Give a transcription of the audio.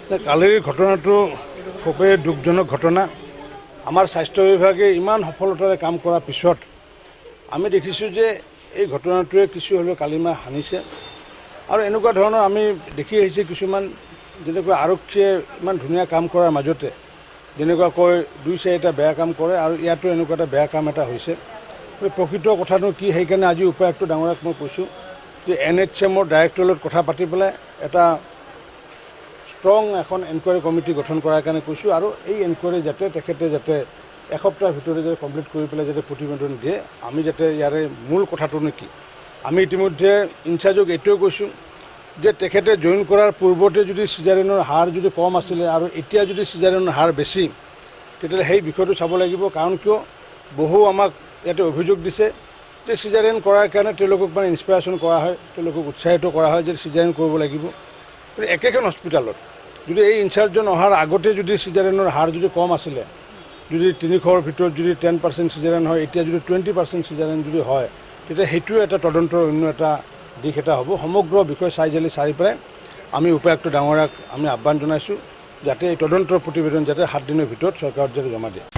কালিৰ ঘটনাটো খুবেই দুখজনক ঘটনা। আমাৰ স্বাস্থ্য বিভাগে ইমান সফলতাৰে কাম কৰাৰ পিছত আমি দেখিছোঁ যে এই ঘটনাটোৱে কিছু হ'লেও কালিমা হানিছে আৰু এনেকুৱা ধৰণৰ আমি দেখি আহিছে কিছুমান যেনেকৈ আৰক্ষীয়ে ইমান ধুনীয়া কাম কৰাৰ মাজতে যেনেকুৱাকৈ দুই চাৰিটা বেয়া কাম কৰে আৰু ইয়াতো এনেকুৱা এটা বেয়া কাম এটা হৈছে। প্ৰকৃত কথাটো কি সেইকাৰণে আজি উপায়ুক্ত ডাঙৰীয়াক মই কৈছোঁ যে NHMৰ ডাইৰেক্টৰৰ লগত কথা পাতি পেলাই এটা ষ্ট্ৰং এখন এনকুৱাৰী কমিটি গঠন কৰাৰ কাৰণে কৈছোঁ আৰু এই এনকুৱাৰী তেখেতে যাতে এসপ্তাহৰ ভিতৰতে যাতে কমপ্লিট কৰি পেলাই যাতে প্ৰতিবেদন দিয়ে। আমি যাতে ইয়াৰে মূল কথাটোনো কি আমি ইতিমধ্যে ইনচাৰ্জক এইটোৱে কৈছোঁ যে তেখেতে জইন কৰাৰ পূৰ্বতে যদি চিজাৰিনৰ হাৰ যদি কম আছিলে আৰু এতিয়া যদি চিজাৰিনৰ হাৰ বেছি তেতিয়াহ'লে সেই বিষয়টো চাব লাগিব। কাৰণ কিয় বহু আমাক ইয়াতে অভিযোগ দিছে যে চিজাৰিন কৰাৰ কাৰণে তেওঁলোকক মানে ইনস্পিৰেশ্যন কৰা হয়, তেওঁলোকক উৎসাহিত কৰা হয় যে চিজাৰিন কৰিব লাগিব। কিন্তু একেখন হস্পিটেলত যদি এই ইনচাৰ্জজন অহাৰ আগতে যদি চিজাৰিনৰ হাৰ যদি কম আছিলে, যদি 300ৰ ভিতৰত যদি 10% চিজাৰিন হয়, এতিয়া যদি 20% চিজাৰিন যদি হয়, তেতিয়া সেইটোৱে এটা তদন্তৰ অন্য এটা দিশ এটা হ'ব। সমগ্ৰ বিষয় চাই পেলাই আমি উপায়ুক্ত ডাঙৰীয়াক আমি আহ্বান জনাইছোঁ যাতে এই তদন্তৰ প্ৰতিবেদন যাতে 7 দিনৰ ভিতৰত চৰকাৰত যাতে জমা দিয়ে।